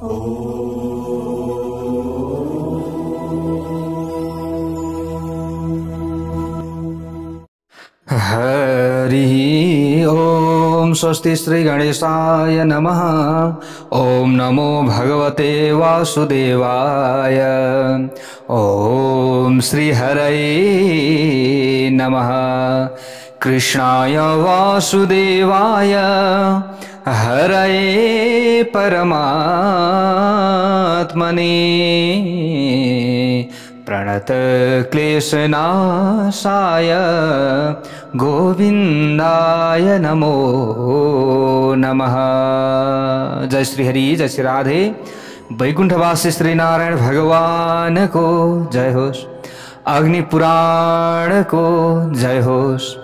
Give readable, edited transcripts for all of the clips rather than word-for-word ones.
हरि ओम। स्वस्ति श्री गणेशाय नमः। ओम नमो भगवते वासुदेवाय। ओम श्री हरये नमः। कृष्णाय वासुदेवाय हरये परमात्मने प्रणत क्लेशनाशाय गोविंदाय नमो नमः। जय श्री हरि, जय श्री राधे। वैकुंठवासी श्री नारायण भगवान को जय होश। अग्नि पुराण को जय होश।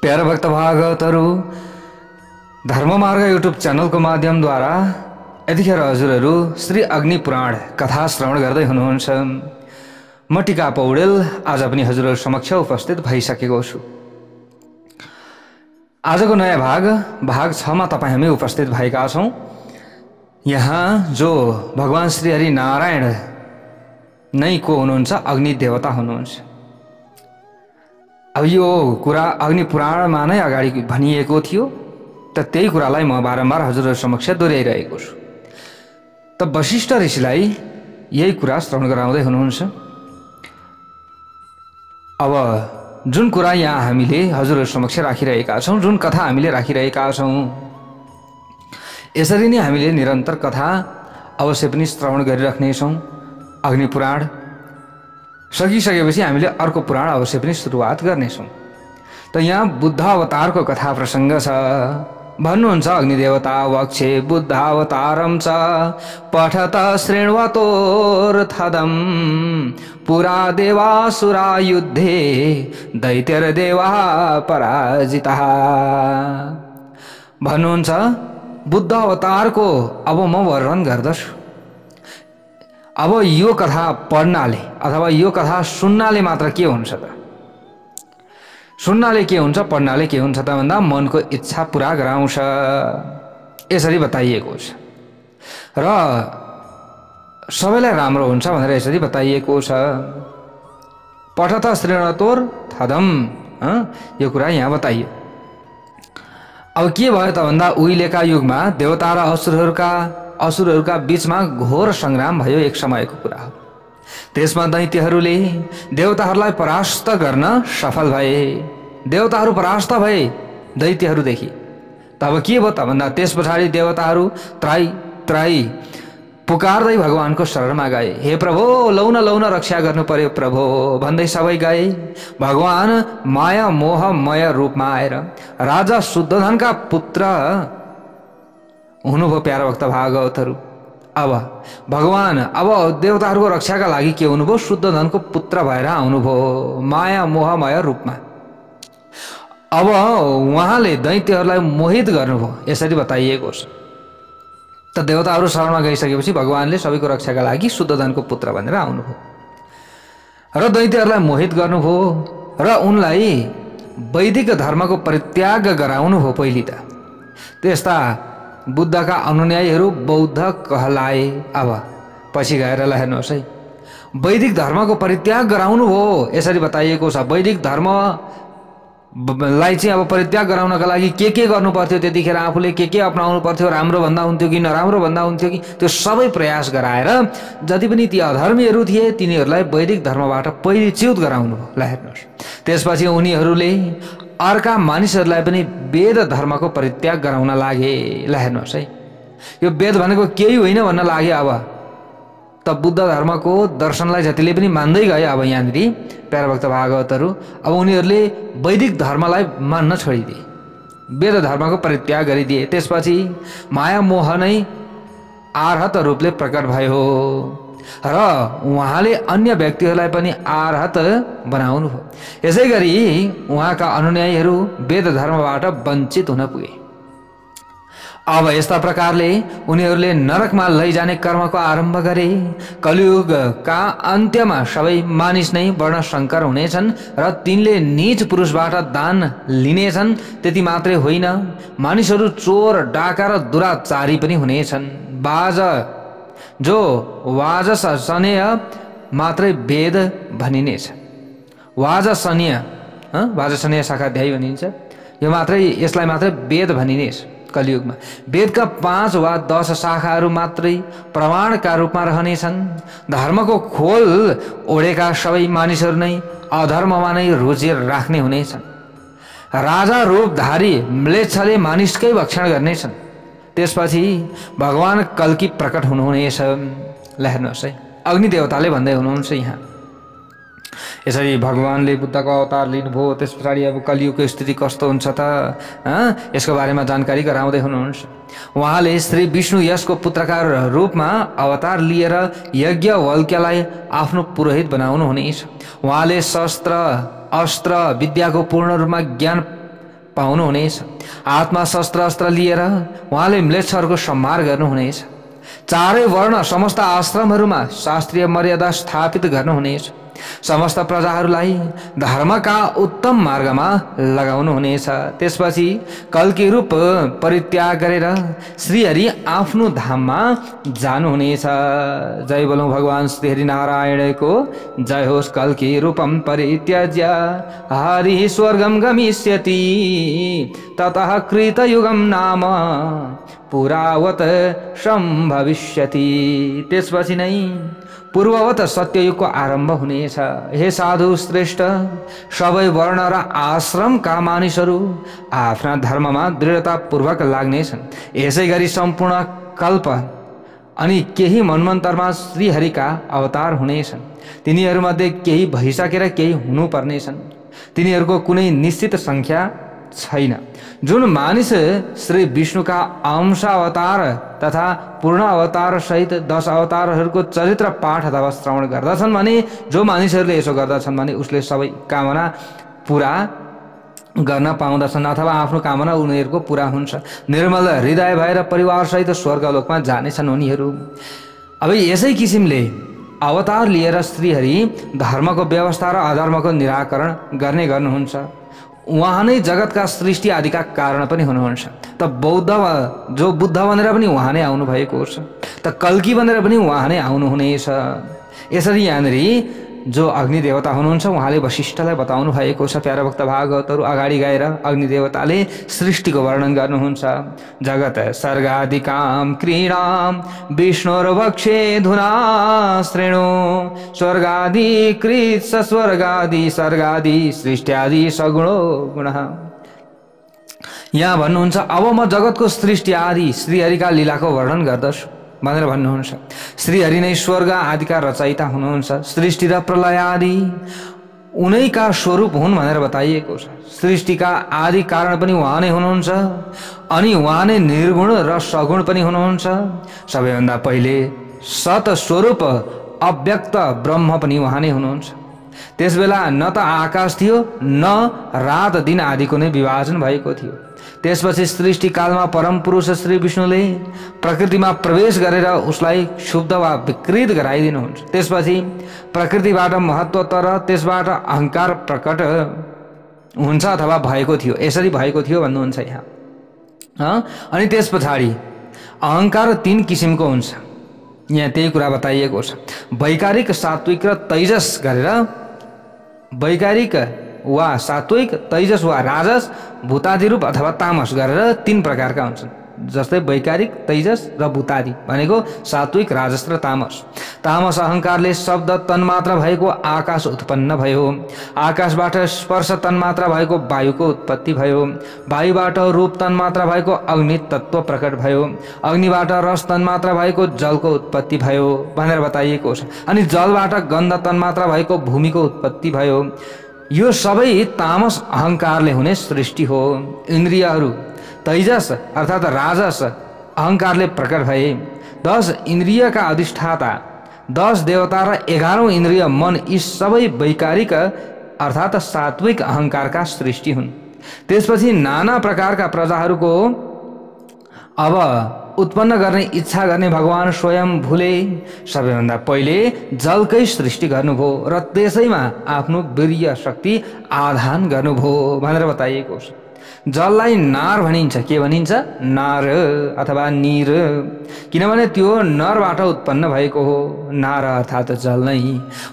प्यारा भक्त भागवतहरु, धर्म मार्ग यूट्यूब चैनल को माध्यम द्वारा यतिखेर हजुरहरु श्री अग्नि पुराण कथा श्रवण गर्दै हुनुहुन्छ। म टिका पौडेल आज पनि हजुरहरु समक्ष उपस्थित भइसकेको छु। आजको नयाँ भाग 6 मा तपाई हामी उपस्थित भएका छौं। यहाँ जो भगवान श्री हरि नारायण नै को हुनुहुन्छ, अग्नि देवता हुनुहुन्छ। अब यो कुरा अग्नि पुराणमा नै अगाडि भनिएको थियो, त त्यही कुरालाई म बारम्बार हजुरहरु समक्ष दोहोर्याइरहेको छु। त वशिष्ठ ऋषिलाई यही कुरा श्रवण गराउँदै हुनुहुन्छ। अब जुन कुरा यहाँ हामीले हजुरहरु समक्ष राखिरहेका छौं, जुन कथा हामीले राखिरहेका छौं, यसरी नै हामीले निरन्तर कथा अवश्य पनि श्रवण गरिराख्ने छौं। अग्नि पुराण सकिसकेपछि हामीले अर्को पुराण अवश्य पनि सुरुवात गर्ने छौं। त यहाँ बुद्ध अवतारको कथा प्रसंग छ। भन्नुहुन्छ अग्निदेवता वक्षे बुद्धावतारम च पठत शृण्वतोऽर्थदम् पुरा देवासुरा युद्धे दैत्यर्देवा पराजितः। भन्नुहुन्छ बुद्ध अवतारको अब म वर्णन गर्दछु। अब यो कथा पढ्नाले अथवा यो कथा सुन्नाले मात्र के हुन्छ त? सुन्नाले के हुन्छ, पढ्नाले के हुन्छ त भन्दा मनको इच्छा पूरा गराउँछ, यसरी बताइएको छ। र सबैलाई राम्रो हुन्छ भनेर यसरी बताइएको छ। पठत शृण्वतोऽर्थदम्, यो कुरा यहाँ बताइयो। अब के भयो त भन्दा उहिलेका युगमा देवता र असुरहरूका बीचमा घोर संग्राम भयो। एक समयको कुरा हो। त्यसमा दैत्यहरूले देवताहरूलाई परास्त गर्न सफल भए। देवताहरू परास्त भए दैत्यहरूदेखि। तब के भयो त भन्दा त्यस पछाडि देवताहरू त्राई पुकार्दै भगवानको शरणमा गए। हे प्रभु, लौ न रक्षा गर्नु पर्यो प्रभु भन्दै सबै गए। भगवान माया मोहमय रूपमा आएर राजा शुद्धोधनका पुत्र हुनुभयो। प्यारा भक्त भागवतहरु, अब भगवान अब देवताहरूको रक्षाका लागि के हुनुभयो? शुद्धोधनको पुत्र भएर आउनुभयो माया मोहमय रूपमा। अब उहाँले दैत्यहरूलाई मोहित गर्नुभयो, यसरी बताइएको छ। त देवताहरू शरणमा गइसकेपछि भगवानले सबैको रक्षाका लागि शुद्धोधनको पुत्र भनेर आउनुभयो र दैत्यहरूलाई मोहित गर्नुभयो र उनलाई वैदिक धर्मको परित्याग गराउनुभयो। पहिली त त्यस्ता बुद्धका अनुयायीहरू बौद्ध कहलाए। अब पछि गएर ल हेर्नुहोस् है, वैदिक धर्मको परित्याग गराउनु हो, यसरी बताइएको छ। वैदिक धर्मलाई चाहिँ अब परित्याग गराउनका लागि के गर्नु पर्थ्यो, त्यतिखेर आफूले के अपनाउनु पर्थ्यो, राम्रो भन्दा हुन्थ्यो कि नराम्रो भन्दा हुन्थ्यो कि, त्यो सबै प्रयास गराएर जति पनि ती अधर्मीहरू थिए तिनीहरूलाई वैदिक धर्मबाट पहिले च्युत गराउनु हो। ल हेर्नुहोस्, त्यसपछि उनीहरूले अर्का मानिसहरूलाई पनि वेद धर्मको परित्याग गराउन लागे। ल हेर्नुहोस् है, यो वेद भनेको केही होइन भन्न लागे। अब त बुद्ध धर्मको दर्शनलाई जतिले पनि मान्दै गए। अब यहाँनिर प्यारा भक्त भागवतहरु, अब उनीहरूले वैदिक धर्मलाई मान्न छोडिदिए, वेद धर्मको परित्याग गरिदिए। त्यसपछि माया मोह नै आर्हत रूपले प्रकट भयो र उहाँले अन्य व्यक्तिहरूलाई पनि आर्हत बनाउनु भयो। यसै गरी उहाँका अनुयायीहरू वेद धर्मबाट वञ्चित हुन पुगे। अब यस्ता प्रकारले उनीहरूले नरकमा लैजाने कर्मको आरम्भ गरे। कलियुगका अन्त्यमा सबै मानिस नै वर्णशंकर हुनेछन् र तिनले नीच पुरुषबाट दान लिनेछन्। त्यति मात्रै होइन, मानिसहरू चोर, डाका र दुराचारी पनि हुनेछन्। बाज जो वाजसनेय मात्रै वेद भनिनेछ। वाजसनीय वाजसनीय शाखाध्यायी भनिन्छ, यो मात्रै, यसलाई मात्रै वेद भनिनेछ। कलियुगमा वेदका 5 वा 10 शाखाहरू मात्रै प्रमाणका रूपमा रहनेछन्। धर्मको खोल ओढेका सबै मानिसहरू नै अधर्ममा नै रुचि राख्ने हुनेछन्। राजा रूपधारी म्लेच्छले मानिसकै भक्षण गर्नेछन्। त्यसपछि भगवान कल्की प्रकट हुनुहुनेछ। ल हेर्नुहोस् है, अग्निदेवताले भन्दै हुनुहुन्छ यहाँ, यसरी भगवानले बुद्धको अवतार लिनुभयो, त्यस पछाडि अब कलियुगको स्थिति कस्तो हुन्छ त, यसको बारेमा जानकारी गराउँदै हुनुहुन्छ। उहाँले श्री विष्णु यसको पुत्रका रूपमा अवतार लिएर यज्ञवल्क्यलाई आफ्नो पुरोहित बनाउनु हुनेछ। उहाँले शस्त्र अस्त्र विद्याको पूर्ण रूपमा ज्ञान पाउनुहुनेछ। हातमा शस्त्र अस्त्र लिएर उहाँले म्लेच्छहरूको संहार गर्नुहुनेछ। चारै वर्ण समस्त आश्रमहरूमा शास्त्रीय मर्यादा स्थापित गर्नुहुनेछ। समस्त प्रजाहरूलाई धर्मका उत्तम मार्गमा लगाउनुहुनेछ। त्यसपछि कल्की रूप परित्याग गरेर श्रीहरि आफ्नो धाममा जानुहुनेछ। जय बोलौं भगवान श्रीहरि नारायणको जय होस्। कल्की रूपम परित्याज्य हरि स्वर्गम गमिष्यति ततः कृतयुगम नाम पुरावत सम्भविष्यति। त्यसपछि नै पूर्ववत सत्ययुगको आरम्भ हुनेछ। हे साधु श्रेष्ठ, सबै वर्ण र आश्रमका मानिसहरू आफ्ना धर्ममा दृढतापूर्वक लाग्नेछन्। यसै गरी सम्पूर्ण कल्प अनि केही मन्वन्तरमा श्रीहरिका अवतार हुनेछन्। तिनीहरूमध्ये केही भइसकेर केही हुनुपर्नेछन्। तिनीहरूको कुनै निश्चित सङ्ख्या छैन। जुन मानिस श्री विष्णुका अंश अवतार तथा पूर्ण अवतार सहित 10 अवतारहरूको चरित्र पाठ अथवा श्रवण गर्दछन् भने, जो मानिसहरूले यसो गर्दछन् भने उसले सबै कामना पूरा गर्न पाउँदछन् अथवा आफ्नो कामना उनीहरूको पूरा हुन्छ। निर्मल हृदय भएर परिवार सहित स्वर्गलोकमा जानेछन् उनीहरू। अब यसै किसिमले अवतार लिएर श्रीहरि धर्मको व्यवस्था र अधर्मको निराकरण गर्ने गर्नुहुन्छ। उहाँ नै जगतका सृष्टि आदिका कारण पनि हुनुहुन्छ। त बौद्ध जो बुद्ध भनेर पनि उहाँ नै आउनु भएको छ, त कल्की भनेर पनि उहाँ नै आउनुहुनेछ। यसरी यहाँनिर जो अग्निदेवता हुनुहुन्छ उहाँले वशिष्ठलाई बताउनु भएको छ। प्यारा भक्त भागवतहरू अगाडि गएर अग्निदेवताले सृष्टिको वर्णन गर्नुहुन्छ। जगत सर्गादिकाम क्रीडाम विष्णुर्वक्षे धुना श्रेणु स्वर्गादि कृत स्वर्गादि सर्गादि सृष्ट्यादि सगुणो गुण। यहाँ भन्नुहुन्छ, अब म जगतको सृष्टि आदि श्रीहरिका लीलाको वर्णन गर्दछु भनेर भन्नुहुन्छ। श्रीहरि नै स्वर्ग आदिका रचयिता हुनुहुन्छ। सृष्टि र प्रलय आदि उनैका स्वरूप हुन् भनेर बताइएको छ। सृष्टिका आदि कारण पनि उहाँ नै हुनुहुन्छ अनि उहाँ नै निर्गुण र सगुण पनि हुनुहुन्छ। सबैभन्दा पहिले सत स्वरूप अव्यक्त ब्रह्म पनि उहाँ नै हुनुहुन्छ। त्यसबेला न त आकाश थियो न रात दिन आदिको नै विभाजन भएको थियो। त्यसपछि सृष्टि कालमा परम पुरुष श्री विष्णुले प्रकृतिमा प्रवेश गरेर उसलाई शुद्ध वा विकृत गराइदिनुहुन्छ। त्यसपछि प्रकृतिबाट महत्त्व र त्यसबाट अहङ्कार प्रकट हुन्छ अथवा भएको थियो, यसरी भएको थियो भन्नुहुन्छ यहाँ। अनि त्यस पछाडि अहङ्कार 3 किसिमको हुन्छ। यहाँ त्यही कुरा बताइएको छ। वैकारिक, सात्विक र तैजस गरेर, वैकारिक वा सात्विक, तैजस वा राजस, भूतादि रूप अथवा तामस गरेर 3 प्रकारका हुन्छन्। जस्तै वैकारिक, तैजस र भूतादि भनेको सात्विक, राजस र तामस। तामस अहङ्कारले शब्द तन्मात्र भएको आकाश उत्पन्न भयो। आकाशबाट स्पर्श तन्मात्र भएको वायुको उत्पत्ति भयो। वायुबाट रूप तन्मात्र भएको अग्नि तत्त्व प्रकट भयो। अग्निबाट रस तन्मात्र भएको जलको उत्पत्ति भयो भनेर बताइएको छ। अनि जलबाट गन्ध तन्मात्र भएको भूमिको उत्पत्ति भयो। यो सबै तामस अहङ्कारले हुने सृष्टि हो। इन्द्रियहरू तैजस अर्थात राजस अहङ्कारले प्रकट भए। 10 इन्द्रियका अधिष्ठाता, 10 देवता र 11औं इन्द्रिय मन, यी सबै वैकारिक अर्थात सात्विक अहङ्कारका सृष्टि हुन्। त्यसपछि नाना प्रकारका प्रजाहरूको अब उत्पन्न गर्ने इच्छा गर्ने भगवान स्वयं भूले सबैभन्दा पहिले जलकै सृष्टि गर्नुभयो र त्यसैमा आफ्नो वीर्य शक्ति आधान गर्नुभयो भनेर बताइएको छ। जललाई नार भनिन्छ। के भनिन्छ? नार अथवा नीर, किनभने त्यो नरबाट उत्पन्न भएको हो। नार अर्थात् जल नै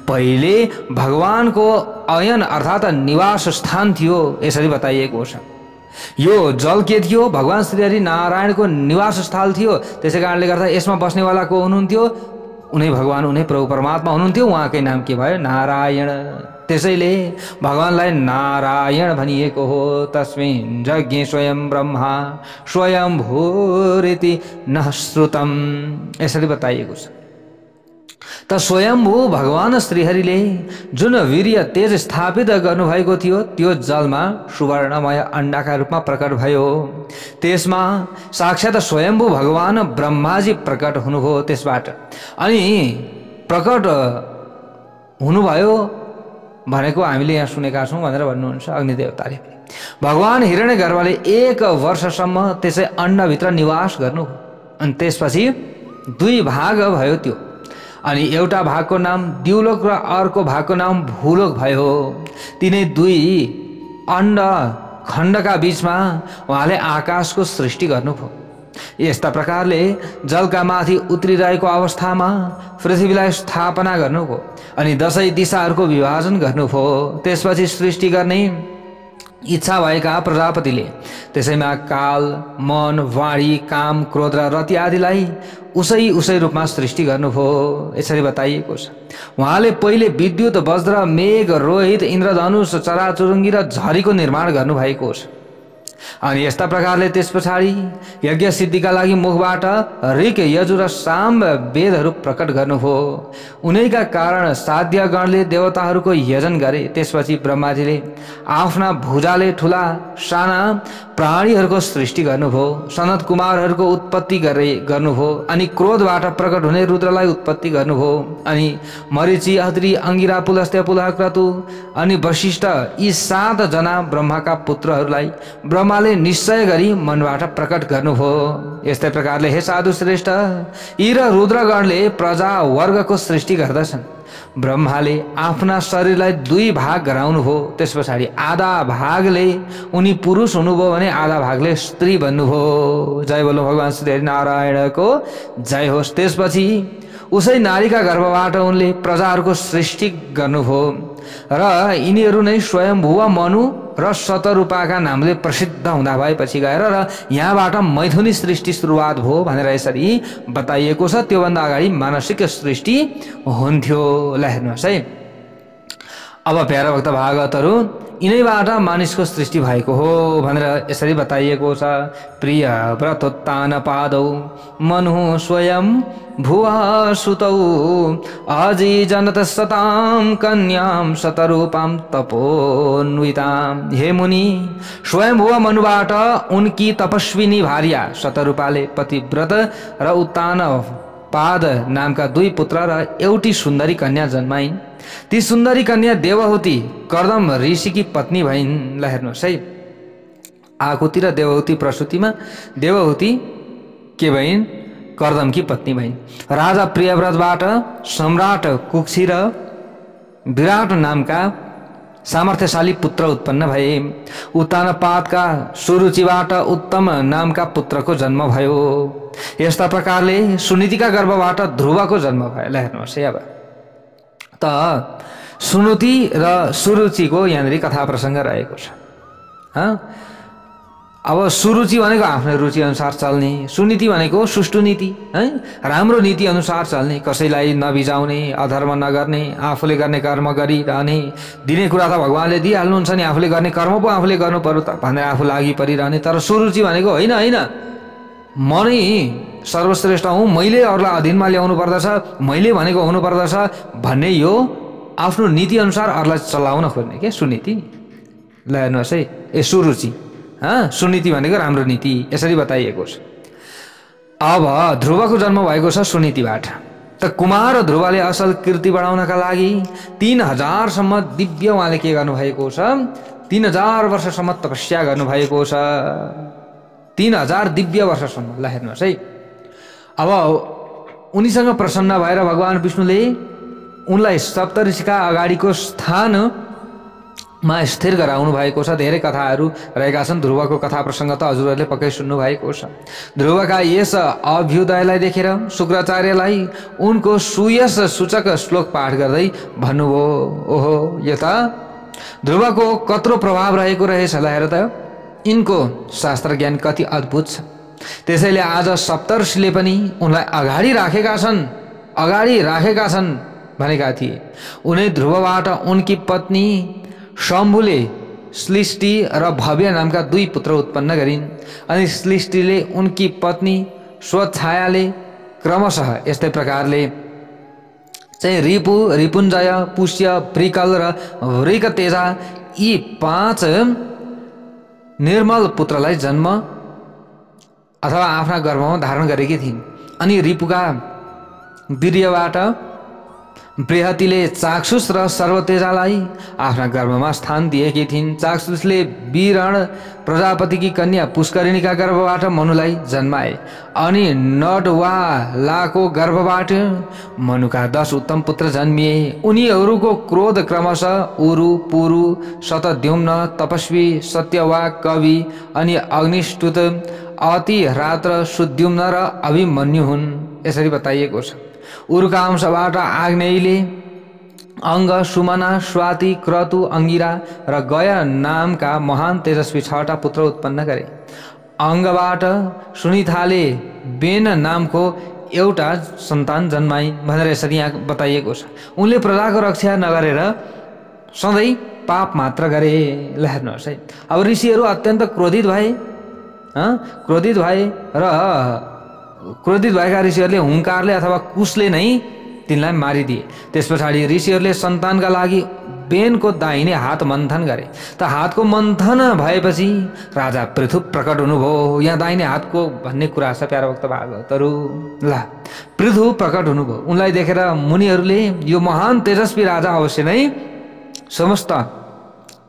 पहिले भगवानको अयन अर्थात् निवास स्थान थियो, यसरी बताइएको छ। यो जल के थियो? भगवान श्रीहरि नारायणको निवास स्थल थियो। त्यसै कारणले गर्दा यसमा बस्नेवाला को हुनुहुन्थ्यो? उनै भगवान, उनै प्रभु परमात्मा हुनुहुन्थ्यो। उहाँकै नाम के भयो? नारायण। त्यसैले भगवानलाई नारायण भनिएको हो। तस्मिन् यज्ञे स्वयं ब्रह्मा स्वयं भूरिति न श्रुतम, यसरी बताइएको छ। त स्वयम्भू भगवान श्रीहरिले जुन वीर्य तेज स्थापित गर्नुभएको थियो त्यो जलमा सुवर्णमय अंडाका रूपमा प्रकट भयो। त्यसमा साक्षात स्वयम्भू भगवान ब्रह्माजी प्रकट हुनुभयो। त्यसबाट अनि प्रकट हुनुभयो भनेको हामीले यहाँ सुनेका छौं भनेर भन्नुहुन्छ अग्निदेवताले। भगवान हिरण्यगर्भले 1 वर्षसम्म त्यसै अंडभित्र निवास गर्नुभयो। अनि त्यसपछि 2 भाग भयो त्यो। अनि एउटा भागको नाम द्युलोक र अर्को भागको नाम भूलोक भयो। तिनै 2 अंड खण्डका बीचमा उहाँले आकाशको सृष्टि गर्नुभयो। यस्ता प्रकारले जलका माथि उत्रिरहेको अवस्थामा पृथ्वीलाई स्थापना गर्नुभयो। अनि 10 दिशाहरूको विभाजन गर्नुभयो। त्यसपछि सृष्टि गर्ने इच्छा भएका प्रजापतिले त्यसैमा काल, मन, वाणी, काम, क्रोध र रति आदिलाई उसै रूपमा सृष्टि गर्नुभयो। यसरी बताइएको छ। उहाँले पहिले विद्युत, वज्र, मेघ, रोहित, इन्द्रधनुष, चराचुरुङ्गी र झरीको निर्माण गर्नुभएको छ। अनि यस्ता प्रकारले त्यस पछाडि यज्ञ सिद्धिका लागि मुखबाट ऋक, यजु र साम वेदहरू प्रकट गर्नुभयो। उनैका कारण साध्यगणले देवताहरूको यजन गरे। त्यसपछि ब्रह्माजीले आफ्ना भुजाले ठुला साना प्राणीहरूको सृष्टि गर्नुभयो। सनत कुमारहरूको उत्पत्ति गर्नुभयो। अनि क्रोधबाट प्रकट हुने रुद्रलाई उत्पत्ति गर्नुभयो। अनि मरीचि, अत्रि, अंगिरा, पुलस्त्य, पुलह, क्रतु अनि वशिष्ठ यी 7 जना ब्रह्माका पुत्रहरूलाई ब्रह्माले निश्चय गरी मनबाट प्रकट गर्नुभयो। यस्तै प्रकारले हे साधु श्रेष्ठ, यी र रुद्रगणले प्रजा वर्गको सृष्टि गर्दछन्। ब्रह्माले आफ्ना शरीरलाई 2 भाग गराउनुभयो। त्यस पछाडि आधा भागले उनी पुरुष हुनुभयो भने आधा भागले स्त्री बन्नुभयो। जय बोलो भगवान श्री नारायणको जय होस्। त्यसपछि उसै नारीका गर्भबाट उनले प्रजाहरूको सृष्टि गर्नुभयो र यिनीहरू नै स्वयम्भुव, मनु र शतरूपाका नामले प्रसिद्ध हुँदा भएपछि गएर र यहाँबाट मैथुनी सृष्टि सुरुवात भयो भनेर यसरी बताइएको छ। त्योभन्दा अगाडि मानसिक सृष्टि हुन्थ्यो। ल हेर्नुहोस् है, अब प्यारा भक्त भागवतहरू यिनैबाट मानिसको सृष्टि भएको हो भनेर यसरी बताइएको छ। प्रिय व्रतोत्तान पादौ मनु स्वयं भुवा सुतौ अजी जनत सताम कन्याम शतरूपाम तपोन्विताम। हे मुनि, स्वयंभुव मनुबाट उनकी तपस्विनी भार्या शतरूपाले पतिव्रत र उत्तान पाद नामका 2 पुत्र र एउटी सुन्दरी कन्या जन्माइन्। ती सुन्दरी कन्या देवहूति कर्दम ऋषिकी पत्नी भइन्। ल हेर्नुहोस् है, आकुति र देवहूति प्रसूतिमा देवहूति के भइन्? कर्दमकी पत्नी भइन्। राजा प्रियव्रतबाट सम्राट कुक्षी र विराट नामका सामर्थ्यशाली पुत्र उत्पन्न भए। उत्तानपादका सुरुचिबाट उत्तम नामका पुत्रको जन्म भयो। यस्ता प्रकारले सुनीतिका गर्भबाट ध्रुवको जन्म भयो। ल हेर्नुहोस् है, अब त सुनुति र सुरुचिको यहाँनिर कथा प्रसङ्ग रहेको छ। अब सुरुचि भनेको आफ्नो रुचि अनुसार चल्ने, सुनीति भनेको सुष्टु नीति है, राम्रो नीति अनुसार चल्ने, कसैलाई नबिजाउने, अधर्म नगर्ने, आफूले गर्ने कर्म गरिरहने। दिने कुरा त भगवानले दिइहाल्नुहुन्छ नि, आफूले गर्ने कर्म पो आफूले गर्नु पर्यो त भनेर आफू लागि परिरहने। तर सुरुचि भनेको होइन म नै सर्वश्रेष्ठ हुँ, मैले अरूलाई अधीनमा ल्याउनु पर्दछ, मैले भनेको हुनु पर्दछ भन्ने यो आफ्नो नीति अनुसार अरूलाई चलाउन खोज्ने के सुनीति। ल हेर्नुहोस् है, सुरुचि सुनीति भनेको राम्रो नीति, यसरी बताइएको छ। अब ध्रुवको जन्म भएको छ सुनीतिबाट। त कुमार ध्रुवले असल कीर्ति बढाउनका लागि 3000 सम्म दिव्य उहाँले के गर्नुभएको छ? 3000 वर्षसम्म तपस्या गर्नुभएको छ। 3000 दिव्य वर्षसम्म। ल हेर्नुहोस् है, अब उनीसँग प्रसन्न भएर भगवान विष्णुले उनलाई सप्तऋषिका अगाडिको स्थान मा स्थिर गराउनु भएको छ। धेरै कथाहरू रहेका छन्। ध्रुवको कथा प्रसङ्ग त हजुरहरूले पक्कै सुन्नु भएको छ। ध्रुवका यस अभ्युदयलाई देखेर शुक्राचार्यलाई उनको सुयश सूचक श्लोक पाठ गर्दै भन्नुभयो, ओहो यो त ध्रुवको कत्रो प्रभाव रहेको रहेछ ल, हेर त यिनको शास्त्र ज्ञान कति अद्भुत छ। त्यसैले आज सप्तर्षिले पनि उनलाई अगाडि राखेका छन् भनेका थिए। उनी ध्रुवबाट उनकी पत्नी शम्भुले श्लिष्टि र भव्य नामका 2 पुत्र उत्पन्न गरिन्। अनि श्लिष्टिले उनकी पत्नी स्वच्छायाले क्रमशः यस्तै प्रकारले चाहिँ रिपु, रिपुञ्जय, पुष्य, वृकल र वृकतेजा यी 5 निर्मल पुत्रलाई जन्म अथवा आफ्ना गर्भमा धारण गरेकी थिइन्। अनि रिपुका वीर्यबाट बृहतिले चाक्षुष र सर्वतेजालाई आफ्ना गर्भमा स्थान दिएकी थिइन्। चाक्षुषले वीरण प्रजापतिकी कन्या पुष्करिणीका गर्भबाट मनुलाई जन्माए। अनि नडवालाको गर्भबाट मनुका 10 उत्तम पुत्र जन्मिए। उनीहरूको क्रोध क्रमशः उरु, पुरु, शतद्युम्न, तपस्वी, सत्यवाक, कवि अनि अग्निष्टुत, अतिरात्र, सुद्युम्न र अभिमन्यु हुन्। यसरी बताइएको छ। उरुका अंशबाट आग्नेयले अङ्ग, सुमना, स्वाति, क्रतु, अङ्गिरा र गय नामका महान तेजस्वी 6टा पुत्र उत्पन्न गरे। अङ्गबाट सुनिथाले बेन नामको एउटा सन्तान जन्माइन् भनेर यसरी यहाँ बताइएको छ। उनले प्रजाको रक्षा नगरेर सधैँ पाप मात्र गरे। ल हेर्नुहोस् है, अब ऋषिहरू अत्यन्त क्रोधित भए र क्रोधित भएका ऋषिहरूले हुङ्कारले अथवा कुशले नै तिनलाई मारिदिए। त्यस पछाडि ऋषिहरूले सन्तानका लागि बेनको दाहिने हात मन्थन गरे। त हातको मन्थन भएपछि राजा पृथु प्रकट हुनुभयो। यहाँ दाहिने हातको भन्ने कुरा छ प्यारा भक्त भागवतहरू। ल पृथु प्रकट हुनुभयो। उनलाई देखेर मुनिहरूले यो महान तेजस्वी राजा अवश्य नै समस्त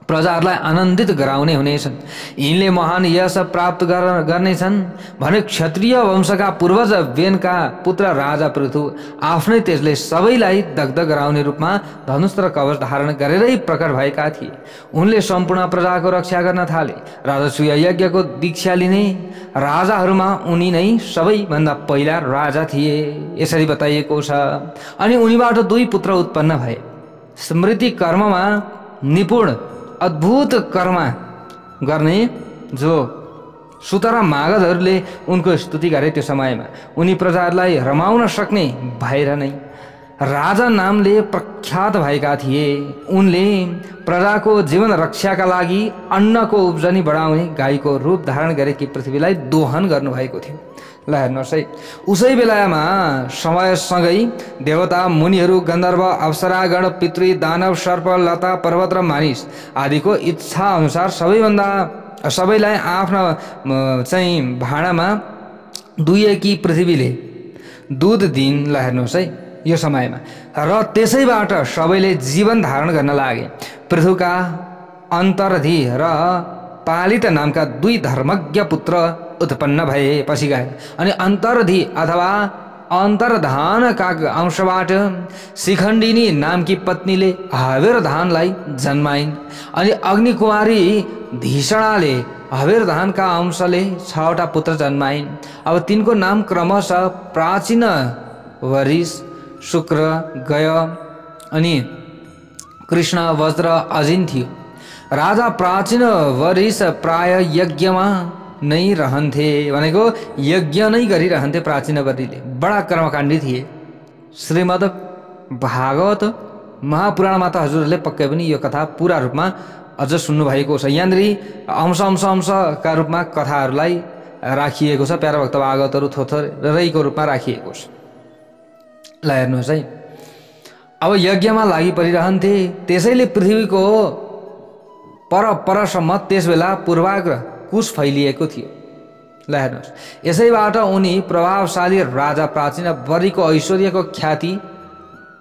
प्रजाहरूलाई आनन्दित गराउने हुनेछन्, यिनले महान यश प्राप्त गर्नेछन् भने क्षत्रिय वंशका पूर्वज बेनका पुत्र राजा पृथु आफ्नै तेजले सबैलाई दग्ध गराउने रूपमा धनुष र कवच धारण गरेरै प्रकट भएका थिए। उनले सम्पूर्ण प्रजाको रक्षा गर्न थाले। राजसूय यज्ञको दीक्षा लिने राजाहरूमा उनी नै सबैभन्दा पहिला राजा थिए। यसरी बताइएको छ। अनि उनीबाट 2 पुत्र उत्पन्न भए। स्मृति कर्ममा निपुण अद्भुत कर्म गर्ने जो सुत र मागधहरूले उनको स्तुति गरे। त्यो समयमा उनी प्रजाहरूलाई रमाउन सक्ने भएर नै राजा नामले प्रख्यात भएका थिए। उनले प्रजाको जीवन रक्षाका लागि अन्नको उब्जनी बढाउने गाईको रूप धारण गरेकी पृथ्वीलाई दोहन गर्नुभएको थियो। ल हेर्नुहोस् है, उसै बेलामा समयसँगै देवता, मुनिहरू, गन्धर्व, अप्सरागण, पितृ, दानव, सर्प, लता, पर्वत र मानिस आदिको इच्छा अनुसार सबैलाई आफ्ना चाहिँ भाँडामा दुहेकी पृथ्वीले दुध दिइन्। ल हेर्नुहोस् है, यो समयमा र त्यसैबाट सबैले जीवन धारण गर्न लागे। पृथुका अन्तर्धी र पालित नामका 2 धर्मज्ञ पुत्र उत्पन्न भए पछि गए। अनि अन्तर्धी अथवा अन्तर्धानका अंशबाट शिखण्डिनी नामकी पत्नीले हवेरधानलाई जन्माइन्। अनि अग्निकुमारी धीषणाले हवेरधानका अंशले 6वटा पुत्र जन्माइन्। अब तिनको नाम क्रमशः प्राचीन, वरिष, शुक्र, गय अनि कृष्ण, वज्र, अजिन थियो। राजा प्राचीन वरिष प्राय यज्ञमा नै रहन्थे, भनेको यज्ञ नै गरिरहन्थे। प्राचीन वरिले बडा कर्मकाण्डी थिए। श्रीमद् भागवत महापुराणमा त हजुरहरूले पक्कै पनि यो कथा पूरा रूपमा अझ सुन्नुभएको छ। यहाँनिर अंशका रूपमा कथाहरूलाई राखिएको छ। प्यारा भक्त भागवतहरू थोथरैको रूपमा राखिएको छ। ल हेर्नुहोस् है, अब यज्ञमा लागि परिरहन्थे। त्यसैले पृथ्वीको परसम्म त्यसबेला पूर्वाग्र कुश फैलिएको थियो। ल हेर्नुहोस्, यसैबाट उनी प्रभावशाली राजा प्राचीन वरिको ऐश्वर्यको ख्याति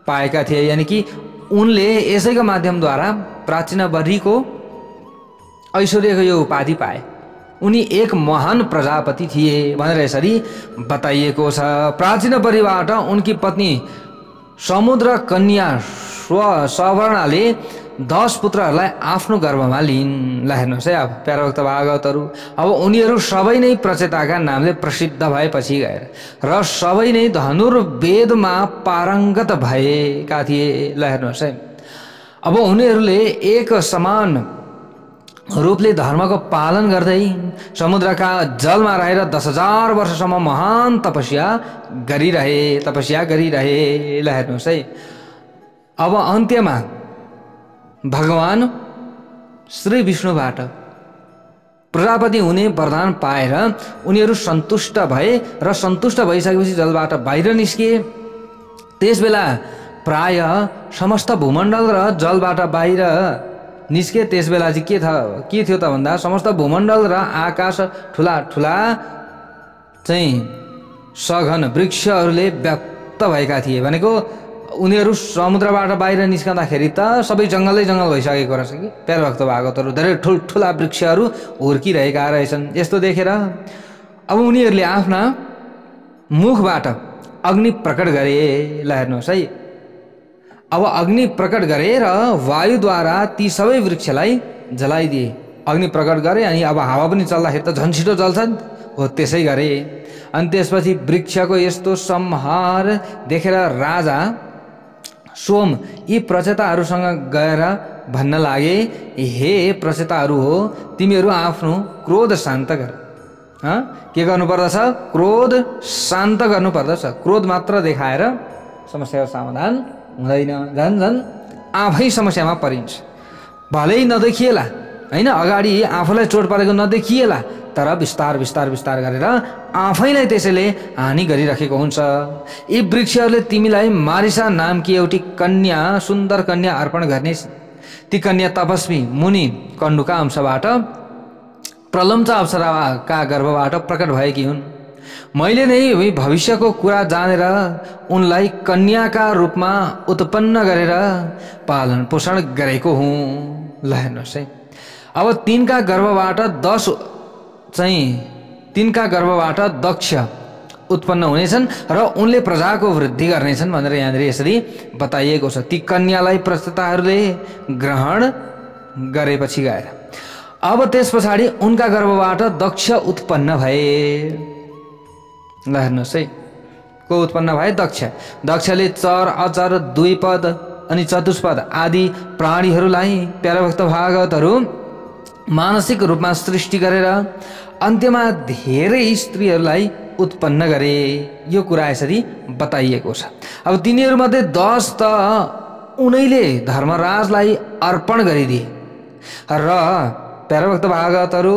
पाएका थिए। यानि कि उनले यसैको माध्यमद्वारा प्राचीन वरिको ऐश्वर्यको यो उपाधि पाए। उनी एक महान प्रजापति थिए भनेर यसरी बताइएको छ। प्राचीन वरिबाट उनकी पत्नी समुद्र कन्या सवर्णाले 10 पुत्रहरूलाई आफ्नो गर्भमा लिइन्। ल हेर्नुहोस् है, अब प्याराभक्त भागवतहरू अब उनीहरू सबै नै प्रचेताका नामले प्रसिद्ध भएपछि गएर र सबै नै धनुर्वेदमा पारङ्गत भएका थिए। ल हेर्नुहोस् है, अब उनीहरूले एक समान रूपले धर्मको पालन गर्दै समुद्रका जलमा रहेर 10,000 वर्षसम्म महान तपस्या गरिरहे। ल हेर्नुहोस् है, अब अन्त्यमा भगवान श्री विष्णुबाट प्रजापति हुने वरदान पाएर उनीहरू सन्तुष्ट भए र सन्तुष्ट भइसकेपछि जलबाट बाहिर निस्किए। त्यसबेला प्राय समस्त भूमण्डल र जलबाट बाहिर निस्के। त्यसबेला चाहिँ के थियो त भन्दा समस्त भूमण्डल र आकाश ठुला ठुला चाहिँ सघन वृक्षहरूले व्याप्त भएका थिए। भनेको उनीहरू समुद्रबाट बाहिर निस्कँदाखेरि त सबै जङ्गलै जङ्गल भइसकेको रहेछ कि। प्याराभक्त भागवतहरू धेरै ठुल्ठुला वृक्षहरू हुर्किरहेका रहेछन्। यस्तो देखेर अब उनीहरूले आफ्ना मुखबाट अग्नि प्रकट गरे। ल हेर्नुहोस् है, अब अग्नि प्रकट गरे र वायुद्वारा ती सबै वृक्षलाई जलाइदिए। अग्नि प्रकट गरे अनि अब हावा पनि चल्दाखेरि त झन् छिटो जल्छन्, हो त्यसै गरे। अनि त्यसपछि वृक्षको यस्तो संहार देखेर राजा सोम यी प्रचेताहरूसँग गएर भन्न लागे, हे प्रचेताहरू हो, तिमीहरू आफ्नो क्रोध शान्त गर। के गर्नुपर्दछ? क्रोध शान्त गर्नुपर्दछ। क्रोध मात्र देखाएर समस्याको समाधान हुँदैन, झन् झन् आफै समस्यामा परिन्छ। भलै नदेखिएला होइन, अगाडि आफूलाई चोट परेको नदेखिएला, तर बिस्तार बिस्तार बिस्तार गरेर आफैलाई त्यसैले हानि गरिराखेको हुन्छ। यी वृक्षहरूले तिमीलाई मारिसा नामकी एउटी कन्या, सुन्दर कन्या अर्पण गर्नेछ। ती कन्या तपस्वी मुनि कण्डुका अंशबाट प्रलम्च अप्सराका गर्भबाट प्रकट भएकी हुन्। मैले नै भविष्यको कुरा जानेर उनलाई कन्याका रूपमा उत्पन्न गरेर पालन पोषण गरेको हुँ। ल हेर्नुहोस् है, अब तिनका गर्भबाट दक्ष उत्पन्न हुनेछन् र उनले प्रजाको वृद्धि गर्नेछन् भनेर यहाँनिर यसरी बताइएको छ। ती कन्यालाई प्रचेताहरूले ग्रहण गरेपछि गएर अब त्यस पछाडि उनका गर्भबाट दक्ष उत्पन्न भए। ल हेर्नुहोस् है, को उत्पन्न भए? दक्ष। दक्षले चर अचर द्विपद अनि चतुष्पद आदि प्राणीहरूलाई प्याराभक्त भागवतहरू मानसिक रूपमा सृष्टि गरेर अन्त्यमा धेरै स्त्रीहरूलाई उत्पन्न गरे। यो कुरा यसरी बताइएको छ। अब तिनीहरूमध्ये 10 त उनैले धर्मराजलाई अर्पण गरिदिए र प्याराभक्त भागवतहरू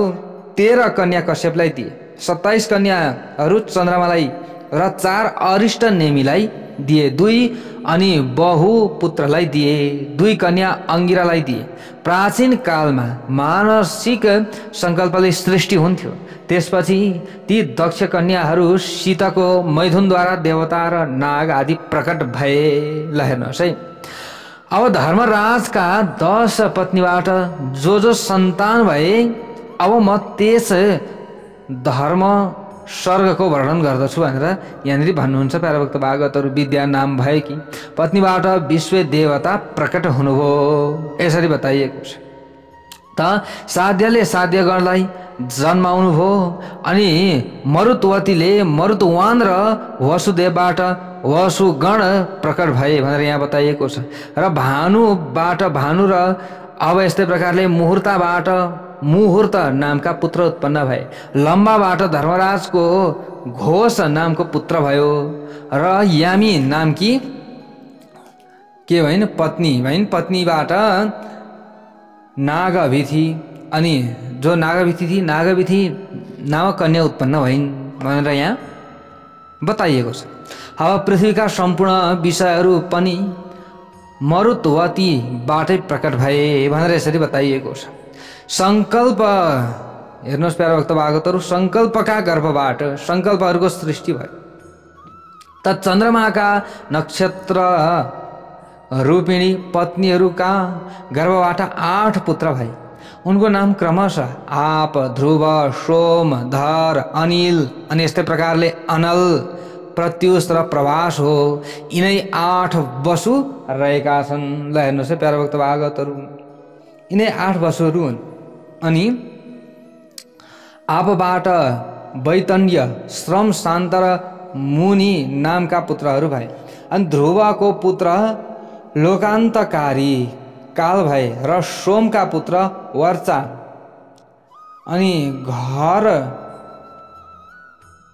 13 कन्या कश्यपलाई दिए, 27 कन्याहरू चन्द्रमालाई र 4 अरिष्ट नेमीलाई दिए, 2 अनि बहु पुत्रलाई दिए, 2 कन्या अंगिरालाई दिए। प्राचीन कालमा मानसिक संकल्पले सृष्टि हुन्थ्यो। त्यसपछि ती दक्ष कन्याहरू सीताको मैथुनद्वारा देवता र नाग आदि प्रकट भए। ल हेर्नुहोस् है, अब धर्मराजका 10 पत्नीबाट जो सन्तान भए, अब म त्यस धर्म स्वर्गको वर्णन गर्दछु भनेर यहाँनिर भन्नुहुन्छ प्याराभक्त भागवतहरू। विद्या नाम भएकी पत्नीबाट विश्व देवता प्रकट हुनुभयो, यसरी बताइएको छ। त साध्यले साध्यगणलाई जन्माउनु भयो अनि मरुतवतीले मरुतवान र वसुदेवबाट वसुगण प्रकट भए भनेर यहाँ बताइएको छ। र भानुबाट भानु र अब यस्तै प्रकारले मुहुर्तबाट मुहुर्त नामका पुत्र उत्पन्न भए। लम्बाबाट धर्मराजको घोष नामको पुत्र भयो र यामी नामकी के भइन्? पत्नी भइन्। पत्नीबाट नागभिथि अनि जो नागभिथि थिए, नागभिथि नामक कन्या उत्पन्न भइन् भनेर यहाँ बताइएको छ। अब पृथ्वीका सम्पूर्ण विषयहरू पनि मरुतवतीबाटै प्रकट भए भनेर यसरी बताइएको छ। संकल्प हेर्नुहोस् प्याराभक्त भागवतहरू, संकल्पका गर्भबाट संकल्पहरूको सृष्टि भयो। त चन्द्रमाका नक्षत्र रूपिणी पत्नीहरूका गर्भबाट 8 पुत्र भए। उनको नाम क्रमशः आप, ध्रुव, सोम, धर, अनिल अनि यस्तै प्रकारले अनल, प्रत्युष र प्रभास हो। यिनै 8 वसु रहेका छन्। ल हेर्नुहोस् है प्यारा भक्त भागवतहरू, यिनै 8 वसुहरू हुन्। अनि आपबाट वैतण्य, श्रम, शान्त र मुनि नामका पुत्रहरू भए। अनि ध्रुवको पुत्र लोकान्तकारी काल भए र सोमका पुत्र वर्चा। अनि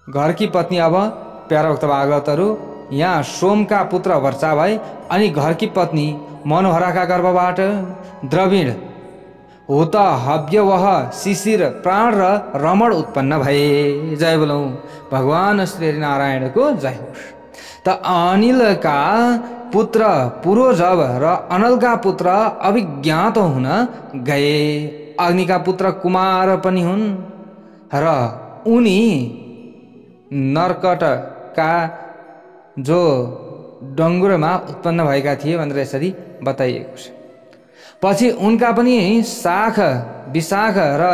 घरकी पत्नी, अब प्यारा भक्त भागवतहरू यहाँ सोमका पुत्र वर्चा भए। अनि घरकी पत्नी मनोहराका गर्भबाट द्रविण, हुत, हव्यवह, शिशिर, प्राण र रमण उत्पन्न भए। जय बोलौँ भगवान श्री नारायणको जय होस्। त अनिलका पुत्र पुरोजव र अनलका पुत्र अभिज्ञात हुन गए। अग्निका पुत्र कुमार पनि हुन् र उनी नरकटका जो डङ्गुरमा उत्पन्न भएका थिए भनेर यसरी बताइएको छ। पछि उनका पनि शाख, विशाख र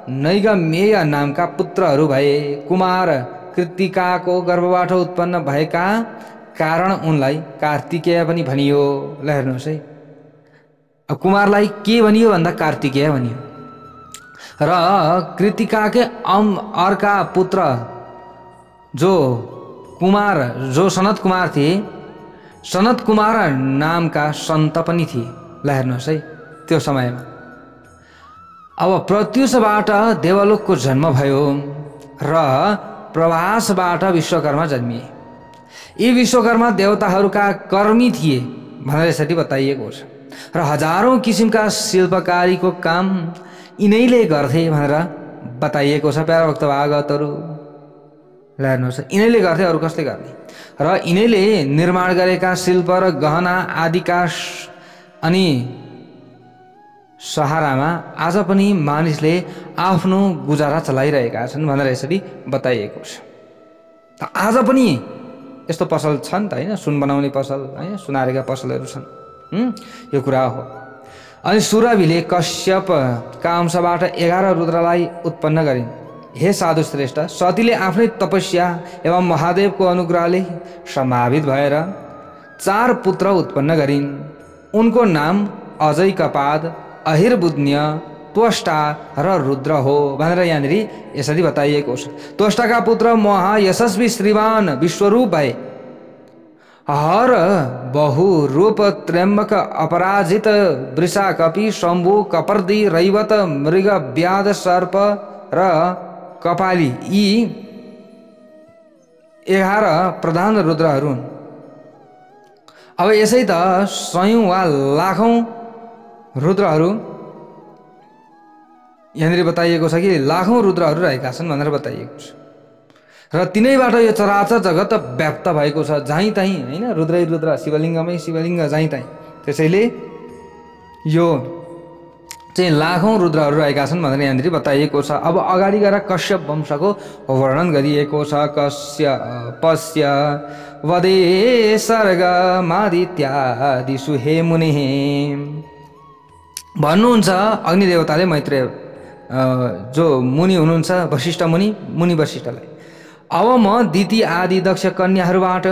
नैगमेय नामका पुत्रहरू भए। कुमार कृतिकाको गर्भबाट उत्पन्न भएका कारण उनलाई कार्तिकेय पनि भनियो। ल हेर्नुहोस् है, कुमारलाई के भनियो भन्दा कार्तिकेय भनियो। र कृतिकाकै अर्का पुत्र जो कुमार, जो सनत कुमार थिए, सनत कुमार नामका सन्त पनि थिए। ल हेर्नुहोस् है, त्यो समयमा अब प्रत्युषबाट देवलोकको जन्म भयो र प्रभासबाट विश्वकर्मा जन्मिए। यी विश्वकर्मा देवताहरूका कर्मी थिए भनेर यसरी बताइएको छ। र हजारौं किसिमका शिल्पकारीको काम यिनैले गर्थे भनेर बताइएको छ प्यारा भक्त भागवतहरू। ल हेर्नुहोस्, यिनैले गर्थे, अरू कसले गर्ने। र यिनैले निर्माण गरेका शिल्प र गहना आदिका अनि सहारामा आज पनि मानिसले आफ्नो गुजारा चलाइरहेका छन् भनेर यसरी बताइएको छ। आज पनि यस्तो पसल छन् त हैन, सुन बनाउने पसल, हैन, सुनारेका पसलहरू छन्। यो कुरा हो। अनि सुरभिले कश्यपका अंशबाट 11 रुद्रलाई उत्पन्न गरिन्। हे साधु श्रेष्ठ, सतीले आफ्नै तपस्या एवं महादेवको अनुग्रहले सम्भावित भएर 4 पुत्र उत्पन्न गरिन्। उनको नाम अजय कपाद, अहिर्बुद्न्य, त्वष्टा र रुद्र हो भनेर यहाँनिर यसरी बताइएको छ। त्वष्टाका पुत्र महायशस्वी श्रीमान विश्वरूप भए। हर बहु रूप त्र्यम्बक अपराजित वृषा कपि शम्भु कपर्दी रैवत मृग व्याध सर्प र कपाली यी 11 प्रधान रुद्रहरू हुन्। अब यसै त सयौं वा लाखौं रुद्रहरू यहाँनिर बताइएको छ कि लाखौं रुद्रहरू रहेका छन् भनेर बताइएको छ। र तिनैबाट यो चराचर जगत व्याप्त भएको छ, जहीँ तहीँ, होइन, रुद्रै रुद्र, शिवलिङ्गमै शिवलिङ्ग, जहीँ तहीँ। त्यसैले यो चाहिँ लाखौं रुद्रहरू रहेका छन् भनेर यहाँनिर बताइएको छ। अब अगाडि गएर कश्यप वंशको वर्णन गरिएको छ। कश्यपस्य वदे सर्गमादित्यादिषु हे मुनिः भन्नुहुन्छ अग्निदेवताले मैत्रेय जो मुनि हुनुहुन्छ, वशिष्ठ मुनि, मुनि वशिष्ठलाई। अब म दिति आदि दक्ष कन्याहरूबाट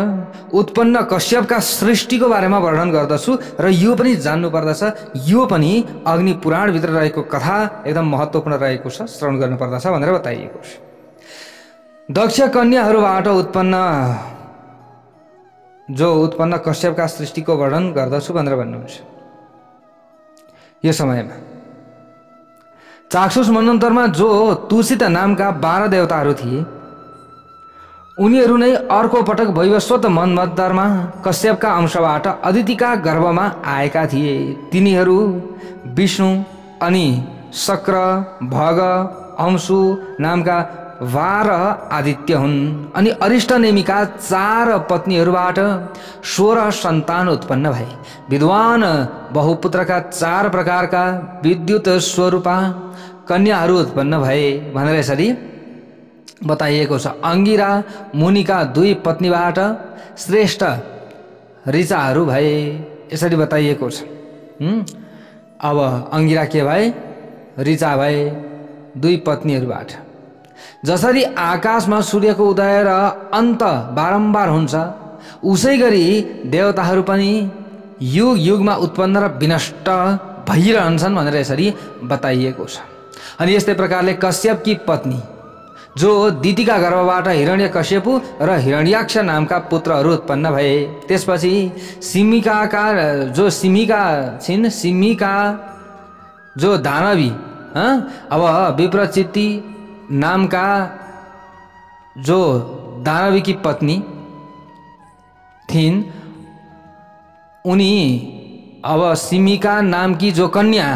उत्पन्न कश्यपका सृष्टिको बारेमा वर्णन गर्दछु र यो पनि जान्नु पर्दछ। यो पनि अग्नि पुराणभित्र रहेको कथा एकदम महत्त्वपूर्ण रहेको छ, श्रवण गर्नुपर्दछ भनेर बताइएको छ। दक्ष कन्याहरूबाट उत्पन्न कश्यपका सृष्टिको वर्णन गर्दछु भनेर भन्नुहुन्छ। यो समयमा चाक्षुष मन्वन्तरमा जो तुषित नामका 12 देवताहरू थिए, उनीहरू नै अर्को पटक वैवस्वत मन्वन्तरमा कश्यपका अंशबाट अदितिका गर्भमा आएका थिए। तिनीहरू विष्णु अनि शक्र, भग, अंशु नामका 12 आदित्य हुन्। अनि अरिष्ट नेमिका 4 पत्नीहरूबाट 16 सन्तान उत्पन्न भए। विद्वान बहुपुत्रका 4 प्रकारका विद्युत स्वरूपा कन्याहरू उत्पन्न भए भनेर यसरी बताइएको छ। अंगिरा मुनिका 2 पत्नीबाट श्रेष्ठ ऋचाहरू भए, यसरी बताइएको छ। अब अंगिरा के भए? ऋचा भए 2 पत्नीहरूबाट। जसरी आकाशमा सूर्यको उदय र अन्त बारम्बार हुन्छ, उसै गरी देवताहरू पनि युग युगमा उत्पन्न र विनष्ट भइरहन्छन् भनेर यसरी बताइएको छ। अनि यस्तै प्रकारले कश्यपकी पत्नी जो दितिका गर्भबाट हिरण्यकश्यपु र हिरण्याक्ष नामका पुत्रहरू उत्पन्न भए। त्यसपछि सिमिकाका छिन्, सिमिका जो दानवी, अब विप्रचित्ति नामका जो दानवी की पत्नी थिइन्, उनी अब सिमिका नामकी जो कन्या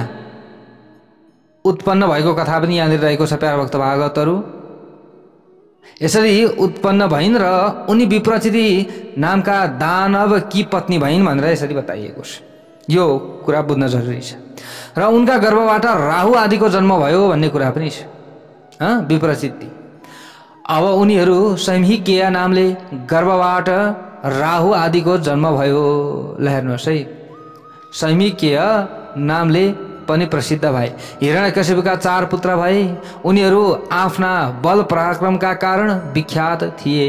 उत्पन्न भएको कथा पनि यहाँनिर रहेको छ प्यारा भक्त भागवतहरू। यसरी उत्पन्न भइन् र उनी विप्रचिति नामका दानव की पत्नी भइन् भनेर यसरी बताइएको छ। यो कुरा बुझ्न जरुरी छ। र उनका गर्भबाट राहु आदिको जन्म भयो भन्ने कुरा पनि छ। विप्रचित्ति अब उनीहरू सैमहिकेय नामले गर्भबाट राहु आदिको जन्म भयो। ल हेर्नुहोस् है, सैमहिकेय नामले पनि प्रसिद्ध भए। हिरण्यकश्यपका 4 पुत्र भए। उनीहरू आफ्ना बल पराक्रमका कारण विख्यात थिए।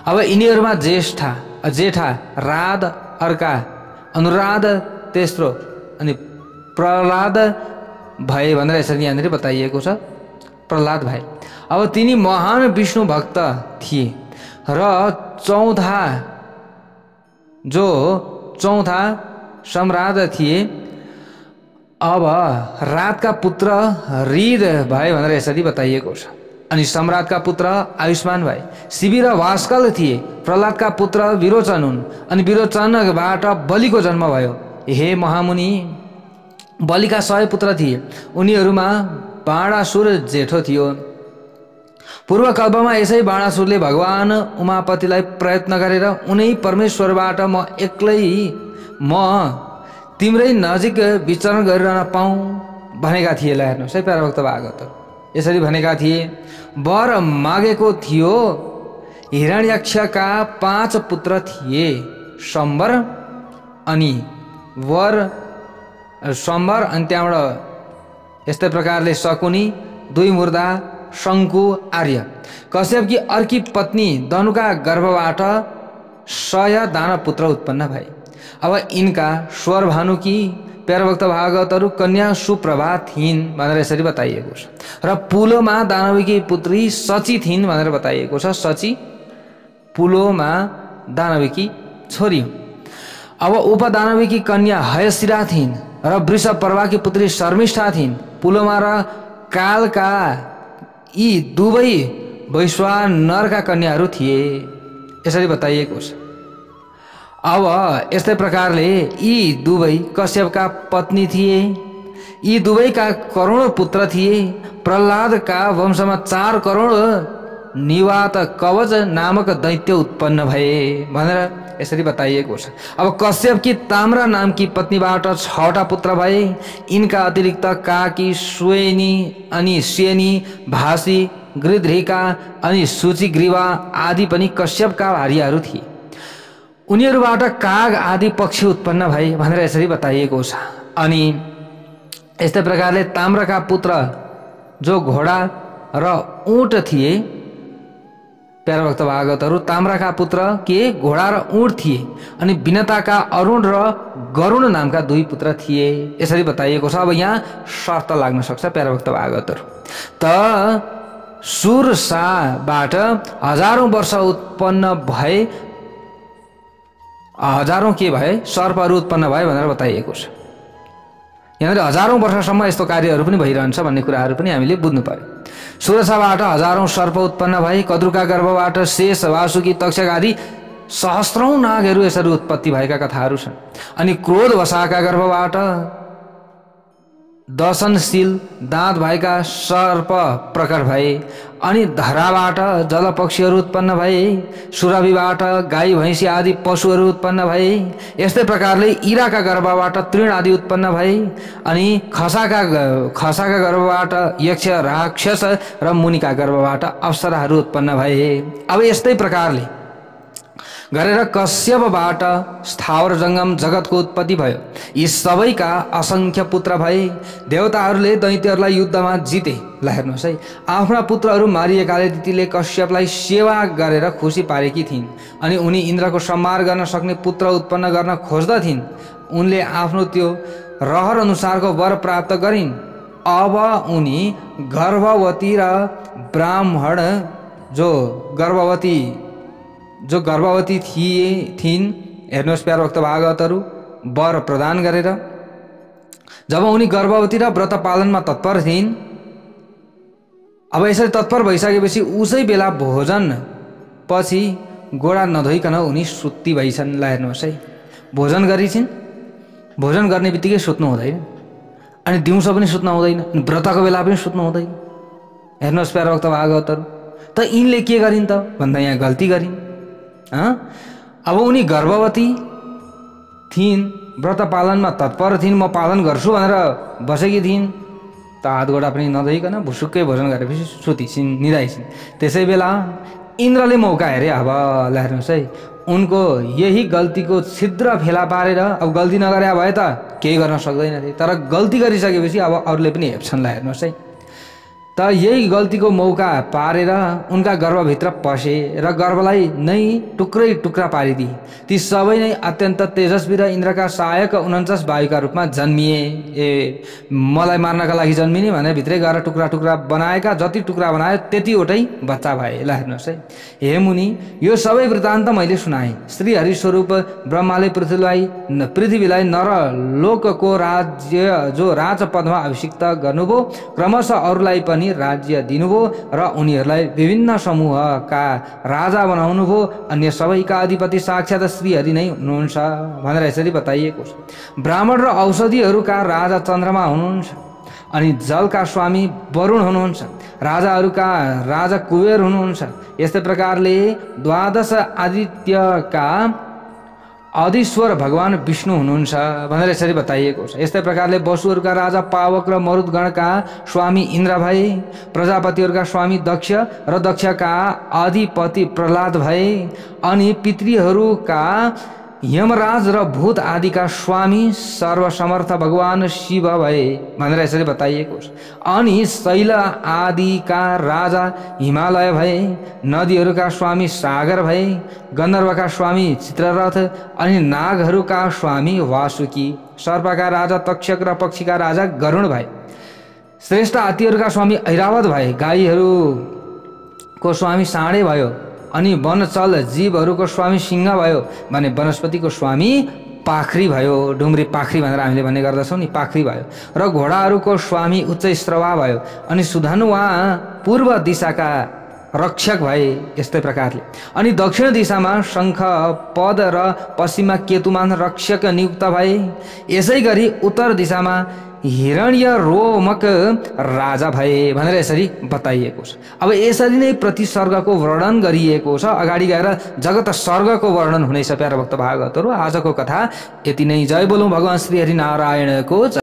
अब यिनीहरूमा जेठा राध, अर्का अनुराध, तेस्रो अनि प्रहलाद भए भनेर यसरी यहाँनिर बताइएको छ। प्रहलाद भए। अब तिनी महान विष्णु भक्त थिए र चौथा सम्राट थिए। अब रातका पुत्र हृद भए भनेर यसरी बताइएको छ। अनि सम्राटका पुत्र आयुष्मान भए। शिवी र भास्कल थिए। प्रहलादका पुत्र विरोचन हुन्। अनि विरोचनबाट बलिको जन्म भयो। हे महामुनि, बलिका 100 पुत्र थिए। उनीहरूमा बाणासुर जेठो थियो। पूर्वकल्पमा यसै बाणासुरले भगवान उमापतिलाई प्रयत्न गरेर उनै परमेश्वरबाट म तिम्रै नजिक विचरण गरिरहन पाऊँ भनेका थिए। ल हेर्नुहोस् है प्यारा भक्त भागवत, यसरी भनेका थिए। वर मागेको थियो। हिरण्याक्षका 5 पुत्र थिए, सम्बर अनि त्यहाँबाट यस्तै प्रकारले शकुनी, 2 मुर्दा, शङ्कु, आर्य। कश्यपकी अर्की पत्नी दनुका गर्भबाट 100 दानव पुत्र उत्पन्न भए। अब इनका स्वर भानुकी प्यारा भक्त भागवतहरू कन्या सुप्रभा थिइन् भनेर यसरी बताइएको छ। र पुलोमा दानवीकी पुत्री सची थिइन् भनेर बताइएको छ। सची पुलोमा दानवीकी छोरी। अब उपदानवीकी कन्या हयशिरा थिइन् र वृषपर्वाकी पुत्री शर्मिष्ठा थिइन्। पुलोमा र कालका यी दुवै वैश्वानरका कन्याहरू थिए। यसरी बताइएको छ। अब यस्तै प्रकारले यी दुवै कश्यपका पत्नी थिए। यी दुवैका करोडौं पुत्र थिए। प्रहलादका वंशमा 4 करोड निवात कवच नामक दैत्य उत्पन्न भए भनेर यसरी बताइएको छ। अब कश्यपकी ताम्रा नामकी पत्नीबाट 6वटा पुत्र भए। इनका अतिरिक्त काकी, स्वेनी अनि सेनी, भासी, गृध्रिका अनि सूचिग्रीवा आदि पनि कश्यपका भार्याहरू थिए। उनीहरूबाट काग आदि पक्षी उत्पन्न भए भनेर यसरी बताइएको छ। अनि यस्तै प्रकारले ताम्रका पुत्र जो घोडा र ऊँट थिए। प्यारा भक्त भागवतहरू, ताम्रका पुत्र के घोडा र ऊँट थिए। अनि विनताका अरुण र गरुण नामका 2 पुत्र थिए। यसरी बताइएको छ। अब यहाँ शर्त लाग्न सक्छ प्यारा भक्त भागवतहरू। त सुरसाबाट हजारौं वर्ष उत्पन्न भए, हजारौं के भए सर्पहरू उत्पन्न भए भनेर बताइएको छ। यहाँनिर हजारौं वर्षसम्म यस्तो कार्यहरू पनि भइरहन्छ भन्ने कुराहरू पनि हामीले बुझ्नु पर्यो। सुरसाबाट हजारौं सर्प उत्पन्न भए। कद्रुका गर्भबाट शेष, वासुकी, तक्षक आदि सहस्रौं नागहरू यसरी उत्पत्ति भएका कथाहरू छन्। अनि क्रोध वसाका गर्भबाट दशनशील दाँत भएका सर्प प्रकट भए। अनि धराबाट जलपक्षीहरू उत्पन्न भए। सुरभिबाट गाई, भैँसी आदि पशुहरू उत्पन्न भए। यस्तै प्रकारले इराका गर्भबाट तृण आदि उत्पन्न भए। अनि खसाका गर्भबाट यक्ष, राक्षस र मुनिका गर्भबाट अप्सराहरू उत्पन्न भए। अब यस्तै प्रकारले गरेर कश्यपबाट स्थावर जङ्गम जगतको उत्पत्ति भयो। यी सबैका असङ्ख्य पुत्र भए। देवताहरूले दैत्यहरूलाई युद्धमा जिते। ल हेर्नुहोस् है, आफ्ना पुत्रहरू मारिएकाले दिदीले कश्यपलाई सेवा गरेर खुसी पारेकी थिइन् अनि उनी इन्द्रको सम्हार गर्न सक्ने पुत्र उत्पन्न गर्न खोज्दथिन्। उनले आफ्नो त्यो रहर अनुसारको वर प्राप्त गरिन्। अब उनी गर्भवती र ब्राह्मण जो गर्भवती थिइन्, हेर्नुहोस् प्यारो भक्त भागवतहरू, वर प्रदान गरेर जब उनी गर्भवती र व्रत पालनमा तत्पर थिइन्, अब यसरी तत्पर भइसकेपछि उसै बेला भोजन पछि गोडा नधोइकन उनी सुत्ती भइछन्। ल हेर्नुहोस् है, भोजन गरिछिन्, भोजन गर्ने बित्तिकै सुत्नु हुँदैन अनि दिउँसो पनि सुत्नु हुँदैन, व्रतको बेला पनि सुत्नु हुँदैन। हेर्नुहोस् प्यारो भक्त भागवतहरू, त यिनले के गरिन् त भन्दा यहाँ गल्ती गरिन्। अब उनी गर्भवती थिइन्, व्रत पालनमा तत्पर थिइन्, म पालन गर्छु भनेर बसेकी थिइन्, त हात गोडा पनि नधोइकन भुसुक्कै भोजन गरेपछि सुतिछिन्, निदाइछिन्। त्यसै बेला इन्द्रले मौका हेरे। अब ल हेर्नुहोस् है, उनको यही गल्तीको छिद्र फेला पारेर अब गल्ती नगरे भए त केही गर्न सक्दैन थिए, तर गल्ती गरिसकेपछि अब अरूले पनि हेप्छन्। ल हेर्नुहोस् है, त यही गल्तीको मौका पारेर उनका गर्भभित्र पसे र गर्भलाई नै टुक्रै टुक्रा पारिदिए। ती सबै नै अत्यन्त तेजस्वी र इन्द्रका सहायक 49 वायुका रूपमा जन्मिए। मलाई मार्नका लागि जन्मिने भने भित्रै गएर टुक्रा टुक्रा बनाएका, जति टुक्रा बनायो त्यतिवटै बच्चा भए। ल हेर्नुहोस् है, हे मुनि, यो सबै वृत्तान्त मैले सुनाएँ। श्री हरि स्वरूप ब्रह्माले पृथ्वीलाई नर लोकको राज्य जो राजपदमा अभिषिक्त गर्नुभयो, क्रमशः अरूलाई पनि राज्य दिनुभयो र उनीहरूलाई विभिन्न समूहका राजा बनाउनुभयो। अन्य सबैका अधिपति साक्षात श्रीहरि नै हुनुहुन्छ भनेर यसरी बताइएको छ। ब्राह्मण र औषधिहरूका राजा चन्द्रमा हुनुहुन्छ अनि जलका स्वामी वरुण हुनुहुन्छ। राजाहरूका राजा कुबेर हुनुहुन्छ। यस्तै प्रकारले 12 आदित्यका अधीश्वर भगवान विष्णु हुनुहुन्छ भनेर यसरी बताइएको छ। यस्तै प्रकारले वसुहरूका राजा पावक र मरुदगणका स्वामी इन्द्र भए। प्रजापतिहरूका स्वामी दक्ष र दक्षका अधिपति प्रहलाद भए। अनि पितृहरूका यमराज र भूत आदिका स्वामी सर्वसमर्थ भगवान शिव भए भनेर यसरी बताइएको छ। अनि शैल आदिका राजा हिमालय भए। नदीहरूका स्वामी सागर भए। गन्धर्वका स्वामी चित्ररथ अनि नागहरूका स्वामी वासुकी। सर्पका राजा तक्षक र पक्षीका राजा गरुण भए। श्रेष्ठ हात्तीहरूका स्वामी ऐरावत भए। गाईहरूको स्वामी साँडे भयो। अनि वनचल जीवहरूको स्वामी सिंह भयो भने वनस्पतिको स्वामी पाखरी भयो। डुम्री पाखरी भनेर हामीले भन्ने गर्दछौँ नि, पाखरी भयो। र घोडाहरूको स्वामी उच्च श्रवा भयो। अनि सुधन वा पूर्व दिशाका रक्षक भए। यस्तै प्रकारले अनि दक्षिण दिशामा शङ्ख पद र पश्चिममा केतुमान रक्षक नियुक्त भए। यसै गरी उत्तर दिशामा हिरण्य रोमक राजा भए भनेर यसरी बताइएको छ। अब यसरी नै प्रति सर्गको वर्णन गरिएको छ। अगाडि गएर जगत सर्गको वर्णन हुनेछ प्यारा भक्त भागवतहरू। आजको कथा यति नै। जय बोलौँ भगवान श्री हरि नारायणको।